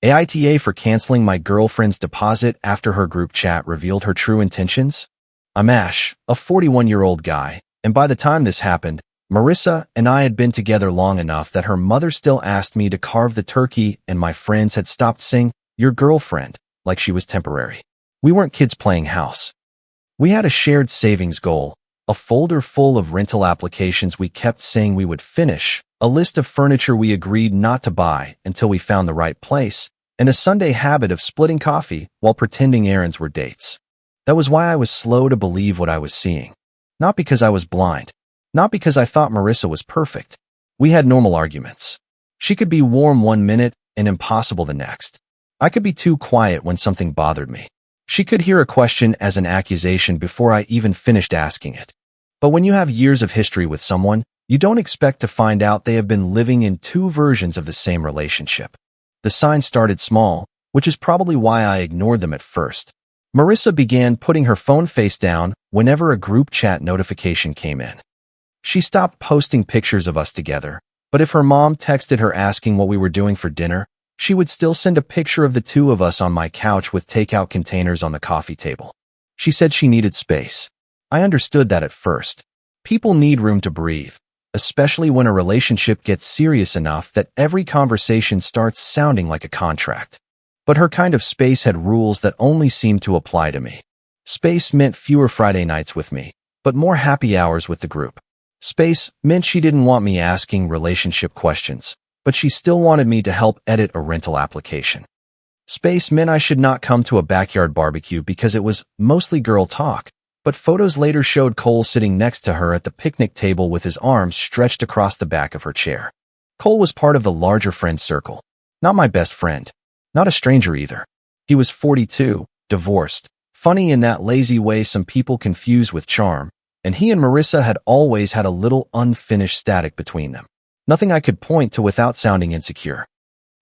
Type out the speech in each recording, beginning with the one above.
AITA for canceling my girlfriend's deposit after her group chat revealed her true intentions? I'm Ash, a 41-year-old guy, and by the time this happened, Marissa and I had been together long enough that her mother still asked me to carve the turkey and my friends had stopped saying, "Your girlfriend," like she was temporary. We weren't kids playing house. We had a shared savings goal, a folder full of rental applications we kept saying we would finish, a list of furniture we agreed not to buy until we found the right place, and a Sunday habit of splitting coffee while pretending errands were dates. That was why I was slow to believe what I was seeing. Not because I was blind. Not because I thought Marissa was perfect. We had normal arguments. She could be warm one minute and impossible the next. I could be too quiet when something bothered me. She could hear a question as an accusation before I even finished asking it. But when you have years of history with someone, you don't expect to find out they have been living in two versions of the same relationship. The signs started small, which is probably why I ignored them at first. Marissa began putting her phone face down whenever a group chat notification came in. She stopped posting pictures of us together, but if her mom texted her asking what we were doing for dinner, she would still send a picture of the two of us on my couch with takeout containers on the coffee table. She said she needed space. I understood that at first. People need room to breathe, especially when a relationship gets serious enough that every conversation starts sounding like a contract. But her kind of space had rules that only seemed to apply to me. Space meant fewer Friday nights with me, but more happy hours with the group. Space meant she didn't want me asking relationship questions, but she still wanted me to help edit a rental application. Space meant I should not come to a backyard barbecue because it was mostly girl talk, but photos later showed Cole sitting next to her at the picnic table with his arms stretched across the back of her chair. Cole was part of the larger friend circle. Not my best friend. Not a stranger either. He was 42, divorced, funny in that lazy way some people confuse with charm, and he and Marissa had always had a little unfinished static between them. Nothing I could point to without sounding insecure.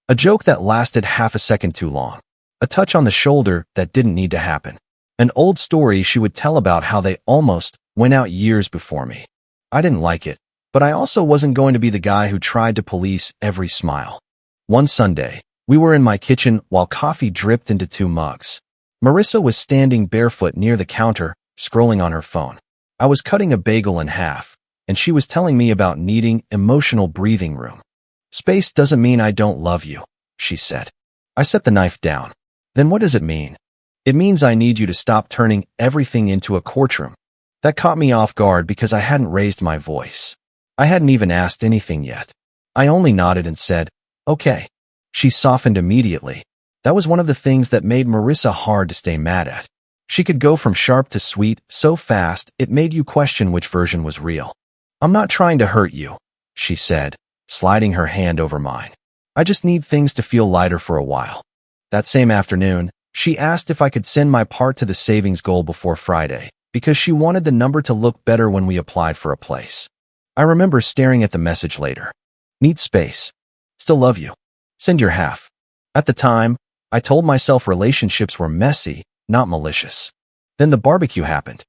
A joke that lasted half a second too long. A touch on the shoulder that didn't need to happen. An old story she would tell about how they almost went out years before me. I didn't like it, but I also wasn't going to be the guy who tried to police every smile. One Sunday, we were in my kitchen while coffee dripped into 2 mugs. Marissa was standing barefoot near the counter, scrolling on her phone. I was cutting a bagel in half, and she was telling me about needing emotional breathing room. Space doesn't mean I don't love you, she said. I set the knife down. Then what does it mean? It means I need you to stop turning everything into a courtroom. That caught me off guard because I hadn't raised my voice. I hadn't even asked anything yet. I only nodded and said, "Okay." She softened immediately. That was one of the things that made Marissa hard to stay mad at. She could go from sharp to sweet so fast it made you question which version was real. "I'm not trying to hurt you," she said, sliding her hand over mine. "I just need things to feel lighter for a while." That same afternoon, she asked if I could send my part to the savings goal before Friday, because she wanted the number to look better when we applied for a place. I remember staring at the message later. "Need space. Still love you. Send your half." At the time, I told myself relationships were messy, not malicious. Then the barbecue happened.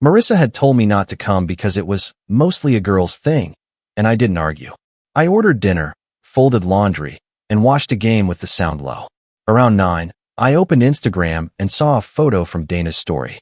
Marissa had told me not to come because it was mostly a girl's thing, and I didn't argue. I ordered dinner, folded laundry, and watched a game with the sound low. Around 9, I opened Instagram and saw a photo from Dana's story.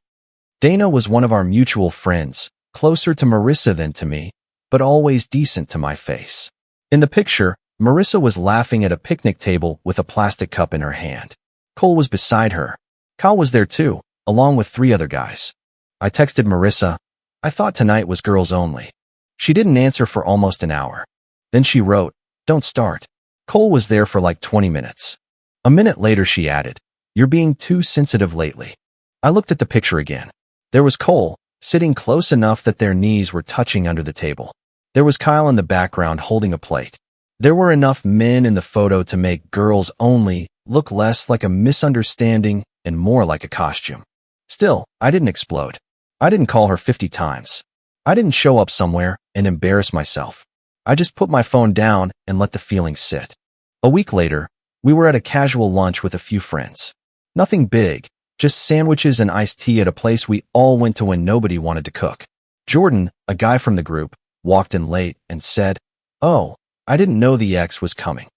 Dana was one of our mutual friends, closer to Marissa than to me, but always decent to my face. In the picture, Marissa was laughing at a picnic table with a plastic cup in her hand. Cole was beside her. Kyle was there too, along with 3 other guys. I texted Marissa, "I thought tonight was girls only." She didn't answer for almost an hour. Then she wrote, "Don't start." Cole was there for like 20 minutes. A minute later she added, "You're being too sensitive lately." I looked at the picture again. There was Cole, sitting close enough that their knees were touching under the table. There was Kyle in the background holding a plate. There were enough men in the photo to make girls only look less like a misunderstanding and more like a costume. Still, I didn't explode. I didn't call her 50 times. I didn't show up somewhere and embarrass myself. I just put my phone down and let the feelings sit. A week later, we were at a casual lunch with a few friends. Nothing big, just sandwiches and iced tea at a place we all went to when nobody wanted to cook. Jordan, a guy from the group, walked in late and said, "Oh, I didn't know the ex was coming."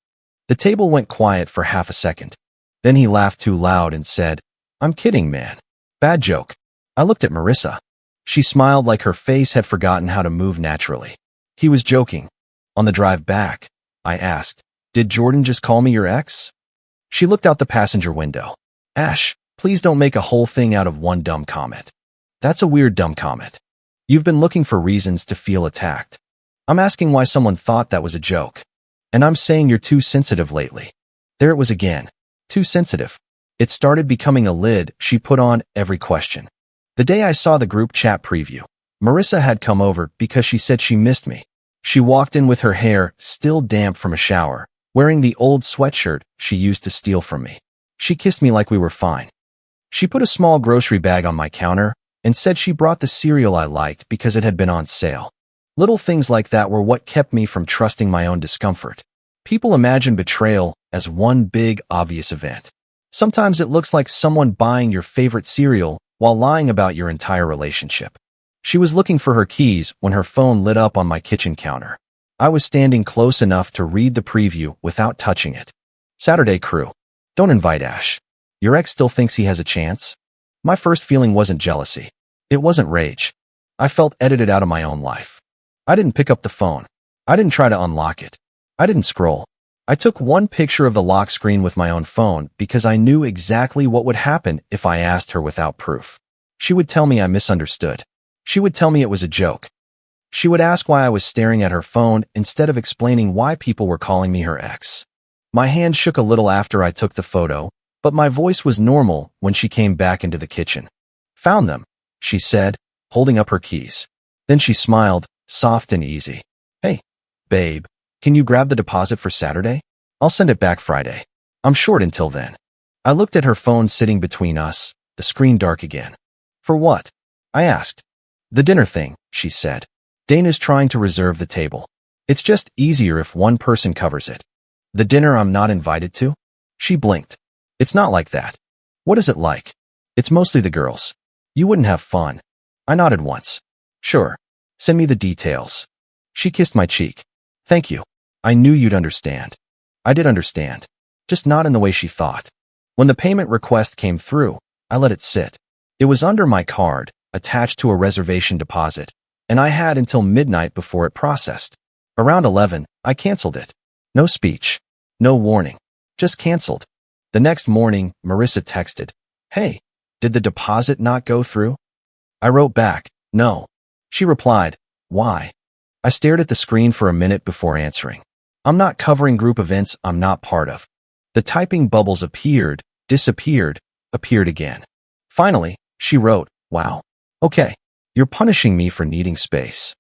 The table went quiet for half a second. Then he laughed too loud and said, "I'm kidding, man. Bad joke." I looked at Marissa. She smiled like her face had forgotten how to move naturally. He was joking. On the drive back, I asked, "Did Jordan just call me your ex?" She looked out the passenger window. "Ash, please don't make a whole thing out of one dumb comment. That's a weird dumb comment. You've been looking for reasons to feel attacked. I'm asking why someone thought that was a joke. And I'm saying you're too sensitive lately." There it was again. Too sensitive. It started becoming a lid she put on every question. The day I saw the group chat preview, Marissa had come over because she said she missed me. She walked in with her hair still damp from a shower, wearing the old sweatshirt she used to steal from me. She kissed me like we were fine. She put a small grocery bag on my counter and said she brought the cereal I liked because it had been on sale. Little things like that were what kept me from trusting my own discomfort. People imagine betrayal as one big, obvious event. Sometimes it looks like someone buying your favorite cereal while lying about your entire relationship. She was looking for her keys when her phone lit up on my kitchen counter. I was standing close enough to read the preview without touching it. Saturday crew. Don't invite Ash. Your ex still thinks he has a chance? My first feeling wasn't jealousy. It wasn't rage. I felt edited out of my own life. I didn't pick up the phone. I didn't try to unlock it. I didn't scroll. I took one picture of the lock screen with my own phone because I knew exactly what would happen if I asked her without proof. She would tell me I misunderstood. She would tell me it was a joke. She would ask why I was staring at her phone instead of explaining why people were calling me her ex. My hand shook a little after I took the photo, but my voice was normal when she came back into the kitchen. "Found them," she said, holding up her keys. Then she smiled, soft and easy. "Hey, babe, can you grab the deposit for Saturday? I'll send it back Friday. I'm short until then." I looked at her phone sitting between us, the screen dark again. "For what?" I asked. "The dinner thing," she said. "Dana's trying to reserve the table. It's just easier if one person covers it." "The dinner I'm not invited to?" She blinked. "It's not like that." "What is it like?" "It's mostly the girls. You wouldn't have fun." I nodded once. "Sure. Send me the details." She kissed my cheek. "Thank you. I knew you'd understand." I did understand, just not in the way she thought. When the payment request came through, I let it sit. It was under my card, attached to a reservation deposit, and I had until midnight before it processed. Around 11, I canceled it. No speech. No warning. Just canceled. The next morning, Marissa texted, "Hey, did the deposit not go through?" I wrote back, "No." She replied, "Why?" I stared at the screen for a minute before answering. I'm not covering group events I'm not part of. The typing bubbles appeared, disappeared, appeared again. Finally, she wrote, "Wow. Okay. You're punishing me for needing space."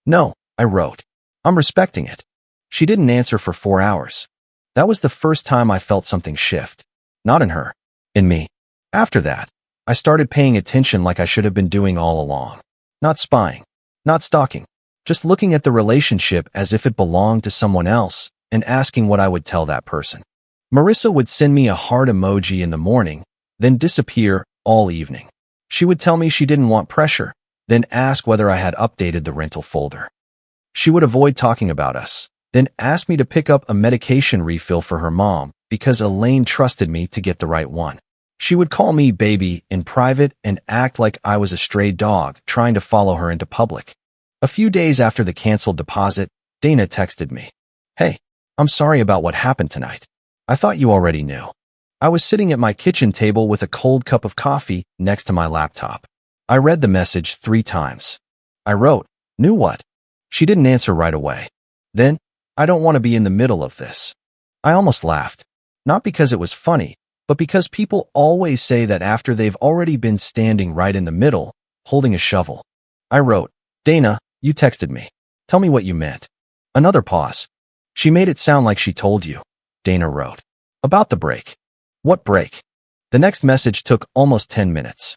"No," I wrote. "I'm respecting it." She didn't answer for 4 hours. That was the first time I felt something shift. Not in her. In me. After that, I started paying attention like I should have been doing all along. Not spying. Not stalking. Just looking at the relationship as if it belonged to someone else and asking what I would tell that person. Marissa would send me a heart emoji in the morning, then disappear all evening. She would tell me she didn't want pressure, then ask whether I had updated the rental folder. She would avoid talking about us, then ask me to pick up a medication refill for her mom because Elaine trusted me to get the right one. She would call me baby in private and act like I was a stray dog trying to follow her into public. A few days after the canceled deposit, Dana texted me, "Hey, I'm sorry about what happened tonight. I thought you already knew." I was sitting at my kitchen table with a cold cup of coffee next to my laptop. I read the message 3 times. I wrote, "Knew what?" She didn't answer right away. Then, "I don't want to be in the middle of this." I almost laughed. Not because it was funny, but because people always say that after they've already been standing right in the middle, holding a shovel. I wrote, "Dana, you texted me. Tell me what you meant." Another pause. "She made it sound like she told you," Dana wrote. "About the break." "What break?" The next message took almost 10 minutes.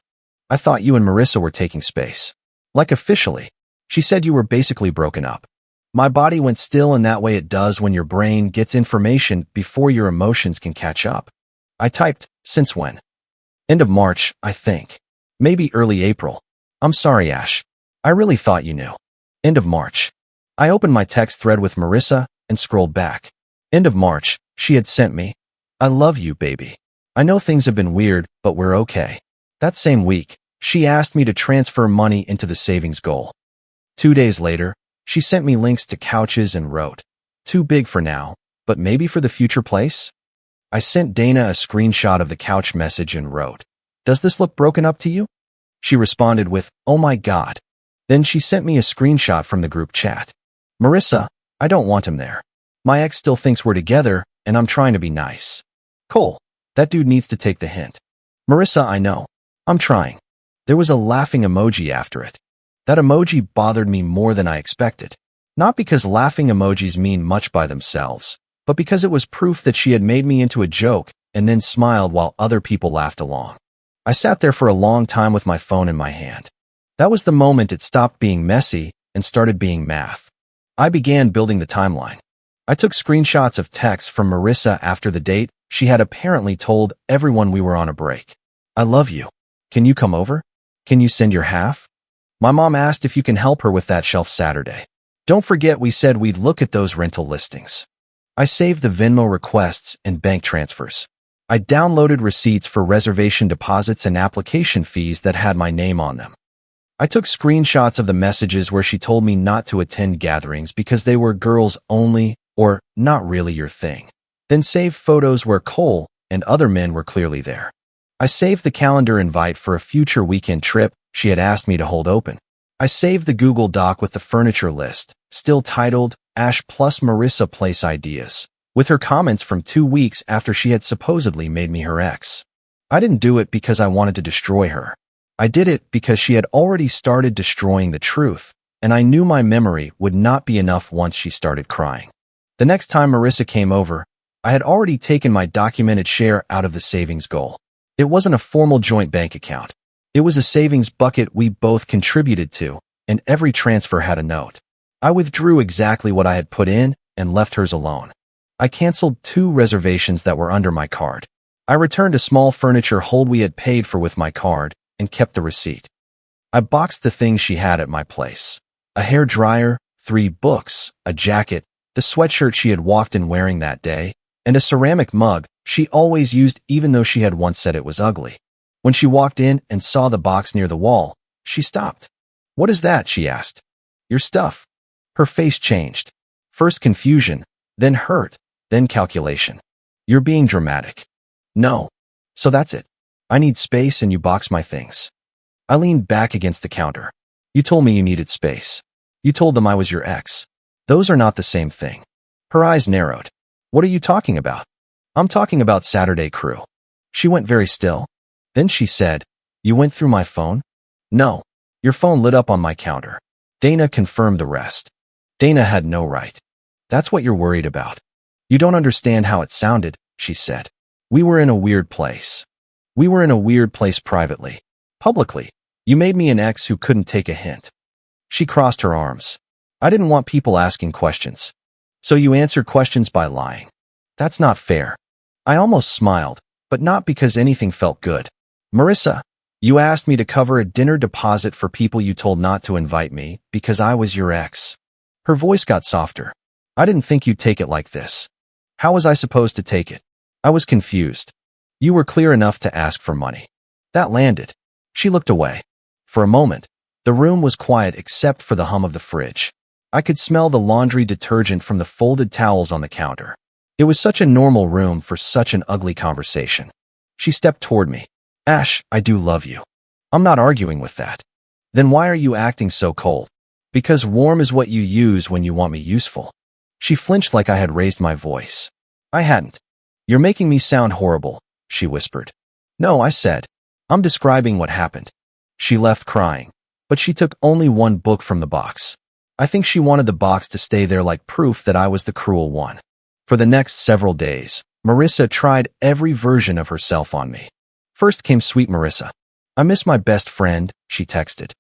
"I thought you and Marissa were taking space." "Like officially." "She said you were basically broken up." My body went still in that way it does when your brain gets information before your emotions can catch up. I typed, "Since when?" "End of March, I think. Maybe early April." "I'm sorry, Ash. I really thought you knew." "End of March." I opened my text thread with Marissa and scrolled back. End of March, she had sent me, "I love you, baby. I know things have been weird, but we're okay." That same week, she asked me to transfer money into the savings goal. 2 days later, she sent me links to couches and wrote, "Too big for now, but maybe for the future place?" I sent Dana a screenshot of the couch message and wrote, "Does this look broken up to you?" She responded with, "Oh my God." Then she sent me a screenshot from the group chat. "Marissa, I don't want him there. My ex still thinks we're together, and I'm trying to be nice. Cole, that dude needs to take the hint. Marissa, I know. I'm trying." There was a laughing emoji after it. That emoji bothered me more than I expected. Not because laughing emojis mean much by themselves, but because it was proof that she had made me into a joke and then smiled while other people laughed along. I sat there for a long time with my phone in my hand. That was the moment it stopped being messy and started being math. I began building the timeline. I took screenshots of texts from Marissa after the date. She had apparently told everyone we were on a break. "I love you. Can you come over? Can you send your half? My mom asked if you can help her with that shelf Saturday. Don't forget we said we'd look at those rental listings." I saved the Venmo requests and bank transfers. I downloaded receipts for reservation deposits and application fees that had my name on them. I took screenshots of the messages where she told me not to attend gatherings because they were girls only or not really your thing. Then saved photos where Cole and other men were clearly there. I saved the calendar invite for a future weekend trip she had asked me to hold open. I saved the Google Doc with the furniture list, still titled Ash plus Marissa Place Ideas, with her comments from 2 weeks after she had supposedly made me her ex. I didn't do it because I wanted to destroy her. I did it because she had already started destroying the truth, and I knew my memory would not be enough once she started crying. The next time Marissa came over, I had already taken my documented share out of the savings goal. It wasn't a formal joint bank account. It was a savings bucket we both contributed to, and every transfer had a note. I withdrew exactly what I had put in and left hers alone. I canceled 2 reservations that were under my card. I returned a small furniture hold we had paid for with my card and kept the receipt. I boxed the things she had at my place. A hair dryer, 3 books, a jacket, the sweatshirt she had walked in wearing that day, and a ceramic mug she always used even though she had once said it was ugly. When she walked in and saw the box near the wall, she stopped. "What is that?" she asked. "Your stuff." Her face changed. First confusion, then hurt, then calculation. "You're being dramatic." "No. So that's it. I need space and you box my things." I leaned back against the counter. "You told me you needed space. You told them I was your ex. Those are not the same thing." Her eyes narrowed. "What are you talking about?" "I'm talking about Saturday Crew." She went very still. Then she said, "You went through my phone?" "No. Your phone lit up on my counter." Dana confirmed the rest. Dana had no right. "That's what you're worried about. You don't understand how it sounded," she said. "We were in a weird place. We were in a weird place privately. Publicly, you made me an ex who couldn't take a hint." She crossed her arms. "I didn't want people asking questions. So you answered questions by lying. That's not fair." I almost smiled, but not because anything felt good. "Marissa, you asked me to cover a dinner deposit for people you told not to invite me because I was your ex." Her voice got softer. "I didn't think you'd take it like this." How was I supposed to take it? I was confused. "You were clear enough to ask for money." That landed. She looked away. For a moment, the room was quiet except for the hum of the fridge. I could smell the laundry detergent from the folded towels on the counter. It was such a normal room for such an ugly conversation. She stepped toward me. "Ash, I do love you. I'm not arguing with that." "Then why are you acting so cold?" "Because warm is what you use when you want me useful." She flinched like I had raised my voice. I hadn't. "You're making me sound horrible," she whispered. "No," I said. "I'm describing what happened." She left crying, but she took only 1 book from the box. I think she wanted the box to stay there like proof that I was the cruel one. For the next several days, Marissa tried every version of herself on me. First came sweet Marissa. "I miss my best friend," she texted.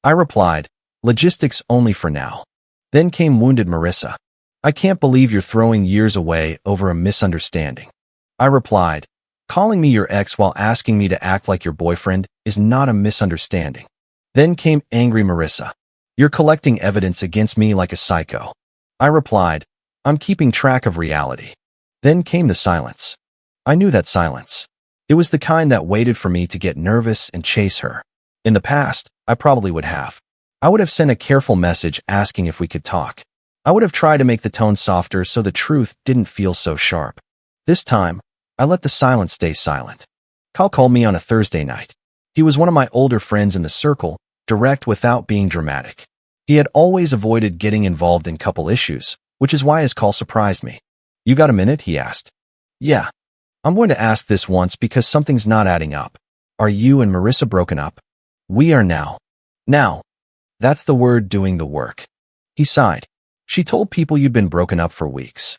I replied, "Logistics only for now." Then came wounded Marissa. "I can't believe you're throwing years away over a misunderstanding." I replied, "Calling me your ex while asking me to act like your boyfriend is not a misunderstanding." Then came angry Marissa. "You're collecting evidence against me like a psycho." I replied, "I'm keeping track of reality." Then came the silence. I knew that silence. It was the kind that waited for me to get nervous and chase her. In the past, I probably would have. I would have sent a careful message asking if we could talk. I would have tried to make the tone softer so the truth didn't feel so sharp. This time, I let the silence stay silent. Kyle called me on a Thursday night. He was one of my older friends in the circle, direct without being dramatic. He had always avoided getting involved in couple issues, which is why his call surprised me. "You got a minute?" he asked. "Yeah. I'm going to ask this once because something's not adding up. Are you and Marissa broken up?" "We are now." "Now. That's the word doing the work." He sighed. "She told people you'd been broken up for weeks.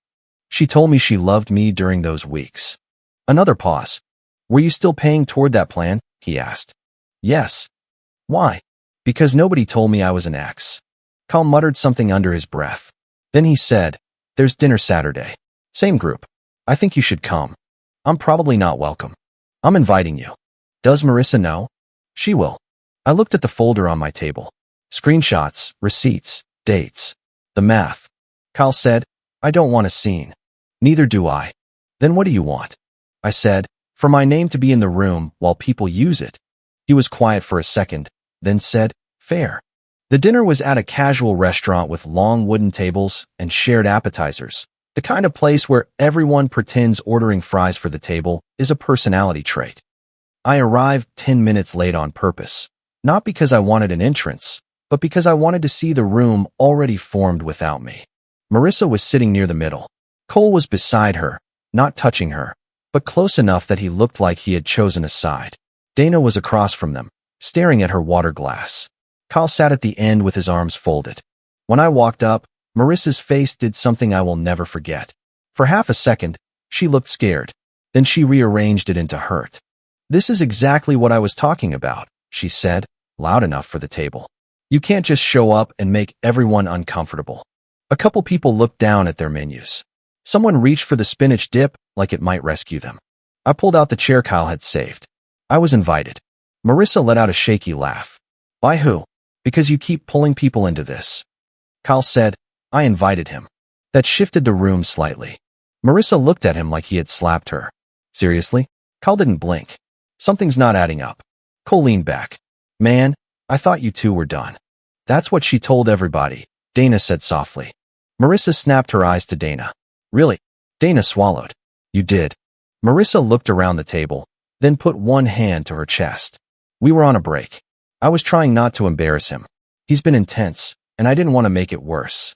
She told me she loved me during those weeks." Another pause. "Were you still paying toward that plan?" he asked. "Yes." "Why?" "Because nobody told me I was an ex." Kyle muttered something under his breath. Then he said, "There's dinner Saturday. Same group. I think you should come." "I'm probably not welcome." "I'm inviting you." "Does Marissa know?" "She will." I looked at the folder on my table. Screenshots, receipts, dates. The math. Kyle said, "I don't want a scene." "Neither do I." "Then what do you want?" I said, "For my name to be in the room while people use it." He was quiet for a second, then said, "Fair." The dinner was at a casual restaurant with long wooden tables and shared appetizers, the kind of place where everyone pretends ordering fries for the table is a personality trait. I arrived 10 minutes late on purpose, not because I wanted an entrance, but because I wanted to see the room already formed without me. Marissa was sitting near the middle. Cole was beside her, not touching her, but close enough that he looked like he had chosen a side. Dana was across from them, staring at her water glass. Kyle sat at the end with his arms folded. When I walked up, Marissa's face did something I will never forget. For half a second, she looked scared. Then she rearranged it into hurt. "This is exactly what I was talking about," she said, loud enough for the table. "You can't just show up and make everyone uncomfortable." A couple people looked down at their menus. Someone reached for the spinach dip like it might rescue them. I pulled out the chair Kyle had saved. I was invited. Marissa let out a shaky laugh. "By who?" "Because you keep pulling people into this." Kyle said, "I invited him." That shifted the room slightly. Marissa looked at him like he had slapped her. "Seriously?" Kyle didn't blink. "Something's not adding up." Cole leaned back. "Man, I thought you two were done." "That's what she told everybody," Dana said softly. Marissa snapped her eyes to Dana. "Really?" Dana swallowed. "You did." Marissa looked around the table, then put one hand to her chest. "We were on a break. I was trying not to embarrass him. He's been intense, and I didn't want to make it worse."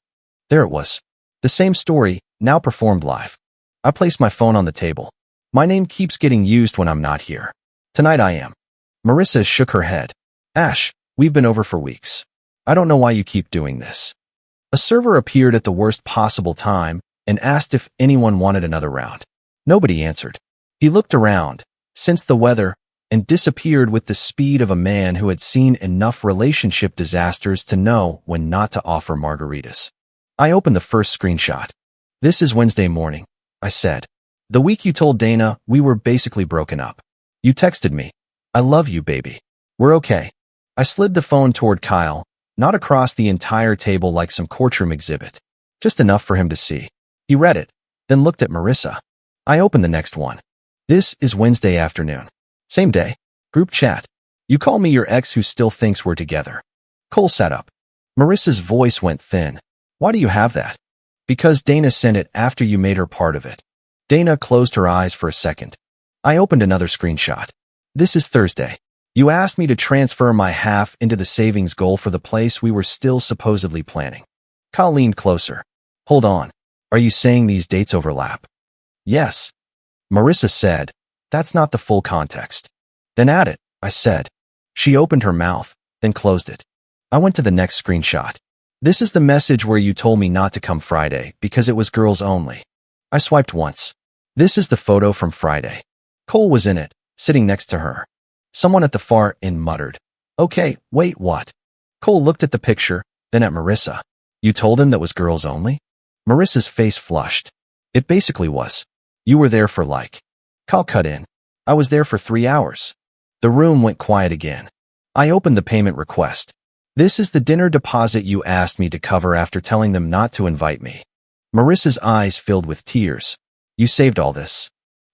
There it was. The same story, now performed live. I placed my phone on the table. "My name keeps getting used when I'm not here. Tonight I am." Marissa shook her head. "Ash, we've been over for weeks. I don't know why you keep doing this." A server appeared at the worst possible time and asked if anyone wanted another round. Nobody answered. He looked around, sensed the weather, and disappeared with the speed of a man who had seen enough relationship disasters to know when not to offer margaritas. I opened the first screenshot. "This is Wednesday morning," I said. "The week you told Dana we were basically broken up. You texted me, 'I love you, baby. We're okay.'" I slid the phone toward Kyle, not across the entire table like some courtroom exhibit, just enough for him to see. He read it, then looked at Marissa. I opened the next one. "This is Wednesday afternoon. Same day. Group chat. You call me your ex who still thinks we're together." Cole sat up. Marissa's voice went thin. "Why do you have that?" "Because Dana sent it after you made her part of it." Dana closed her eyes for a second. I opened another screenshot. "This is Thursday. You asked me to transfer my half into the savings goal for the place we were still supposedly planning." Kyle leaned closer. "Hold on. Are you saying these dates overlap?" "Yes." Marissa said, "That's not the full context." "Then add it," I said. She opened her mouth, then closed it. I went to the next screenshot. "This is the message where you told me not to come Friday because it was girls only." I swiped once. "This is the photo from Friday." Cole was in it, sitting next to her. Someone at the far end muttered, "Okay, wait, what?" Cole looked at the picture, then at Marissa. "You told him that was girls only?" Marissa's face flushed. "It basically was. You were there for like..." Kyle cut in. "I was there for 3 hours." The room went quiet again. I opened the payment request. "This is the dinner deposit you asked me to cover after telling them not to invite me." Marissa's eyes filled with tears. You saved all this.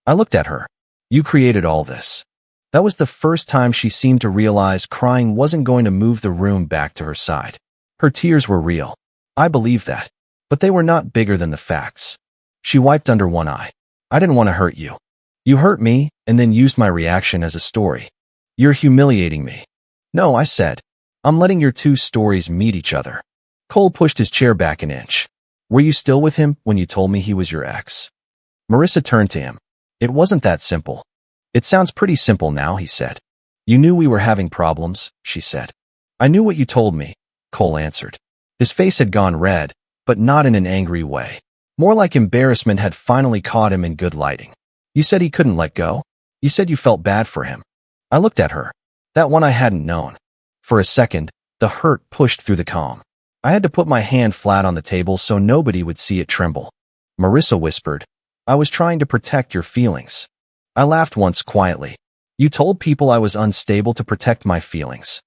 I looked at her. You created all this. That was the first time she seemed to realize crying wasn't going to move the room back to her side. Her tears were real. I believed that. But they were not bigger than the facts. She wiped under one eye. I didn't want to hurt you. You hurt me and then used my reaction as a story. You're humiliating me. No, I said. I'm letting your two stories meet each other. Cole pushed his chair back an inch. Were you still with him when you told me he was your ex? Marissa turned to him. It wasn't that simple. It sounds pretty simple now, he said. You knew we were having problems, she said. I knew what you told me, Cole answered. His face had gone red, but not in an angry way. More like embarrassment had finally caught him in good lighting. You said he couldn't let go. You said you felt bad for him. I looked at her. That one I hadn't known. For a second, the hurt pushed through the calm. I had to put my hand flat on the table so nobody would see it tremble. Marissa whispered, I was trying to protect your feelings. I laughed once quietly. You told people I was unstable to protect my feelings.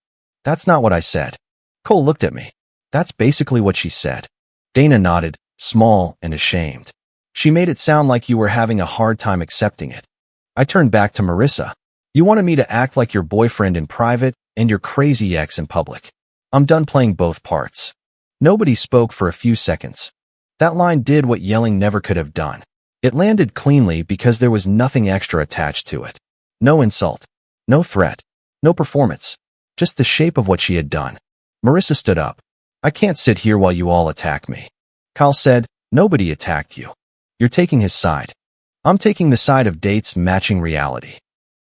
That's not what I said. Cole looked at me. That's basically what she said. Dana nodded, small and ashamed. She made it sound like you were having a hard time accepting it. I turned back to Marissa. You wanted me to act like your boyfriend in private and your crazy ex in public. I'm done playing both parts. Nobody spoke for a few seconds. That line did what yelling never could have done. It landed cleanly because there was nothing extra attached to it. No insult. No threat. No performance. Just the shape of what she had done. Marissa stood up. I can't sit here while you all attack me. Kyle said, nobody attacked you. You're taking his side. I'm taking the side of dates matching reality.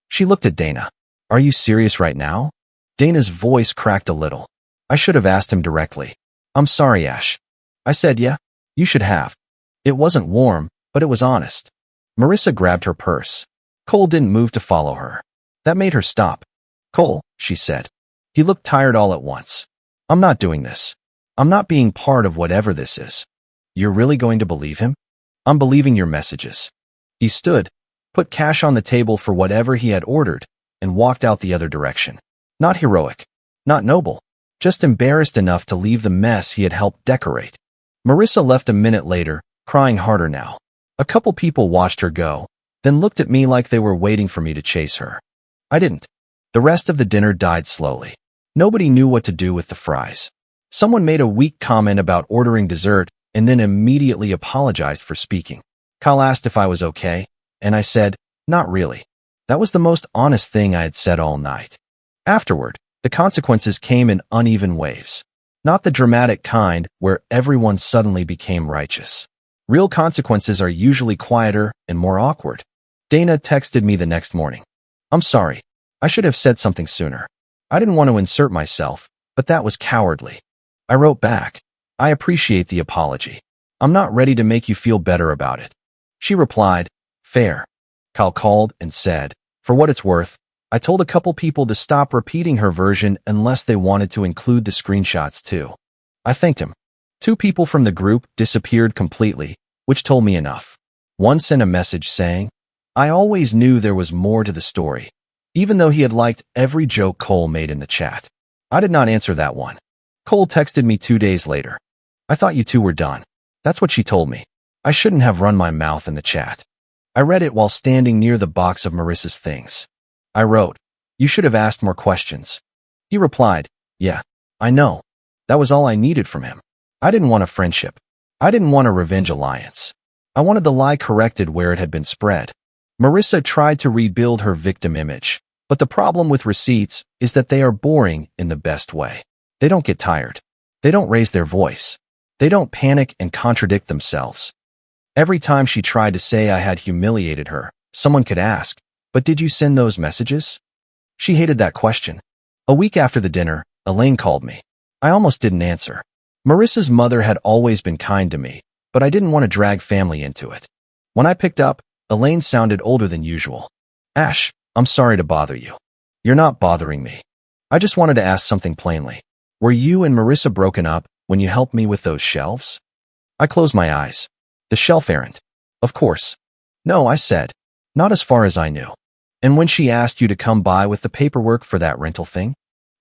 She looked at Dana. Are you serious right now? Dana's voice cracked a little. I should have asked him directly. I'm sorry, Ash. I said, yeah, you should have. It wasn't warm, but it was honest. Marissa grabbed her purse. Cole didn't move to follow her. That made her stop. Cole, she said. He looked tired all at once. I'm not doing this. I'm not being part of whatever this is. You're really going to believe him? I'm believing your messages. He stood, put cash on the table for whatever he had ordered, and walked out the other direction. Not heroic. Not noble. Just embarrassed enough to leave the mess he had helped decorate. Marissa left a minute later, crying harder now. A couple people watched her go, then looked at me like they were waiting for me to chase her. I didn't. The rest of the dinner died slowly. Nobody knew what to do with the fries. Someone made a weak comment about ordering dessert and then immediately apologized for speaking. Kyle asked if I was okay, and I said, not really. That was the most honest thing I had said all night. Afterward, the consequences came in uneven waves. Not the dramatic kind where everyone suddenly became righteous. Real consequences are usually quieter and more awkward. Dana texted me the next morning. I'm sorry. I should have said something sooner. I didn't want to insert myself, but that was cowardly. I wrote back. I appreciate the apology. I'm not ready to make you feel better about it. She replied, fair. Kyle called and said, for what it's worth, I told a couple people to stop repeating her version unless they wanted to include the screenshots too. I thanked him. 2 people from the group disappeared completely, which told me enough. One sent a message saying, I always knew there was more to the story, even though he had liked every joke Cole made in the chat. I did not answer that one. Cole texted me 2 days later. I thought you two were done. That's what she told me. I shouldn't have run my mouth in the chat. I read it while standing near the box of Marissa's things. I wrote, you should have asked more questions. He replied, yeah, I know. That was all I needed from him. I didn't want a friendship. I didn't want a revenge alliance. I wanted the lie corrected where it had been spread. Marissa tried to rebuild her victim image, but the problem with receipts is that they are boring in the best way. They don't get tired. They don't raise their voice. They don't panic and contradict themselves. Every time she tried to say I had humiliated her, someone could ask, but did you send those messages? She hated that question. A week after the dinner, Elaine called me. I almost didn't answer. Marissa's mother had always been kind to me, but I didn't want to drag family into it. When I picked up, Elaine sounded older than usual. Ash, I'm sorry to bother you. You're not bothering me. I just wanted to ask something plainly. Were you and Marissa broken up when you helped me with those shelves? I closed my eyes. The shelf errand. Of course. No, I said. Not as far as I knew. And when she asked you to come by with the paperwork for that rental thing?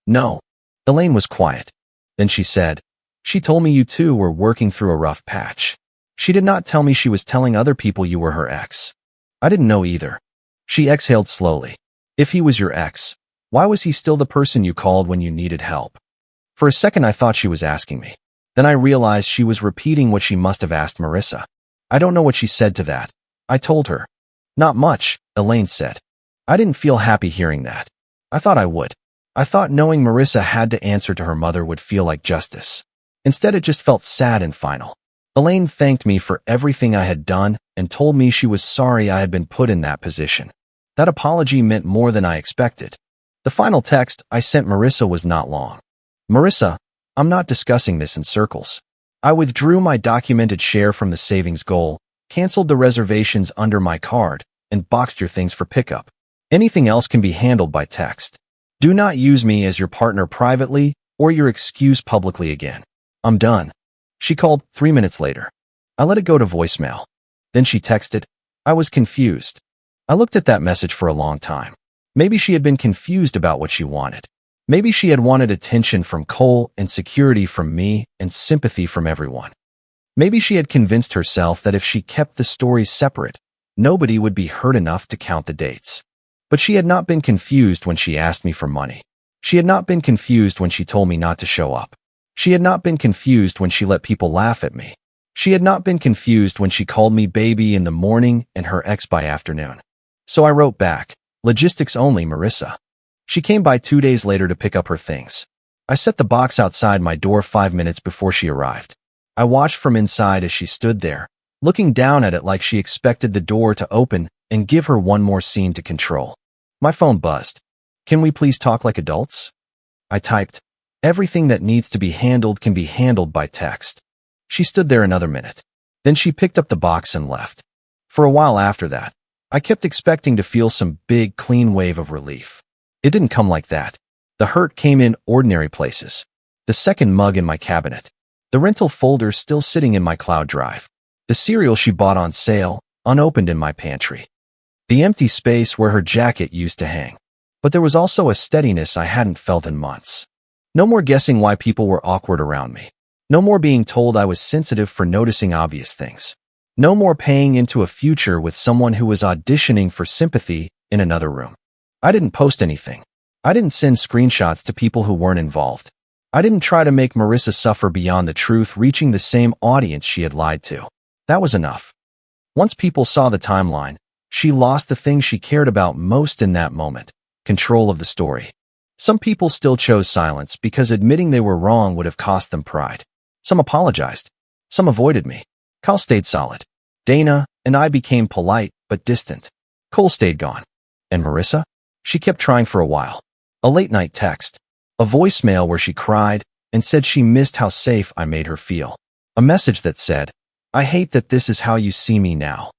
No. Elaine was quiet. Then she said, she told me you two were working through a rough patch. She did not tell me she was telling other people you were her ex. I didn't know either. She exhaled slowly. If he was your ex, why was he still the person you called when you needed help? For a second I thought she was asking me. Then I realized she was repeating what she must have asked Marissa. I don't know what she said to that. I told her. Not much, Elaine said. I didn't feel happy hearing that. I thought I would. I thought knowing Marissa had to answer to her mother would feel like justice. Instead, it just felt sad and final. Elaine thanked me for everything I had done and told me she was sorry I had been put in that position. That apology meant more than I expected. The final text I sent Marissa was not long. Marissa, I'm not discussing this in circles. I withdrew my documented share from the savings goal, canceled the reservations under my card, and boxed your things for pickup. Anything else can be handled by text. Do not use me as your partner privately or your excuse publicly again. I'm done. She called 3 minutes later. I let it go to voicemail. Then she texted. I was confused. I looked at that message for a long time. Maybe she had been confused about what she wanted. Maybe she had wanted attention from Cole and security from me and sympathy from everyone. Maybe she had convinced herself that if she kept the stories separate, nobody would be hurt enough to count the dates. But she had not been confused when she asked me for money. She had not been confused when she told me not to show up. She had not been confused when she let people laugh at me. She had not been confused when she called me baby in the morning and her ex by afternoon. So I wrote back, logistics only, Marissa. She came by 2 days later to pick up her things. I set the box outside my door 5 minutes before she arrived. I watched from inside as she stood there, looking down at it like she expected the door to open and give her one more scene to control. My phone buzzed. Can we please talk like adults? I typed, everything that needs to be handled can be handled by text. She stood there another minute. Then she picked up the box and left. For a while after that, I kept expecting to feel some big, clean wave of relief. It didn't come like that. The hurt came in ordinary places. The second mug in my cabinet. The rental folder still sitting in my cloud drive. The cereal she bought on sale, unopened in my pantry. The empty space where her jacket used to hang. But there was also a steadiness I hadn't felt in months. No more guessing why people were awkward around me. No more being told I was sensitive for noticing obvious things. No more paying into a future with someone who was auditioning for sympathy in another room. I didn't post anything. I didn't send screenshots to people who weren't involved. I didn't try to make Marissa suffer beyond the truth reaching the same audience she had lied to. That was enough. Once people saw the timeline, she lost the thing she cared about most in that moment, control of the story. Some people still chose silence because admitting they were wrong would have cost them pride. Some apologized. Some avoided me. Kyle stayed solid. Dana and I became polite but distant. Cole stayed gone. And Marissa? She kept trying for a while. A late-night text. A voicemail where she cried and said she missed how safe I made her feel. A message that said, I hate that this is how you see me now.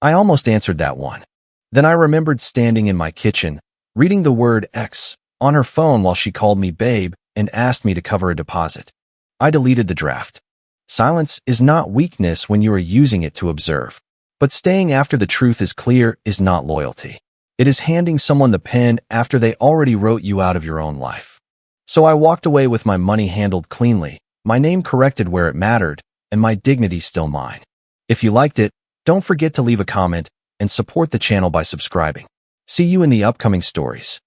I almost answered that one. Then I remembered standing in my kitchen, reading the word X on her phone while she called me babe and asked me to cover a deposit. I deleted the draft. Silence is not weakness when you are using it to observe. But staying after the truth is clear is not loyalty. It is handing someone the pen after they already wrote you out of your own life. So I walked away with my money handled cleanly, my name corrected where it mattered, and my dignity still mine. If you liked it, don't forget to leave a comment and support the channel by subscribing. See you in the upcoming stories.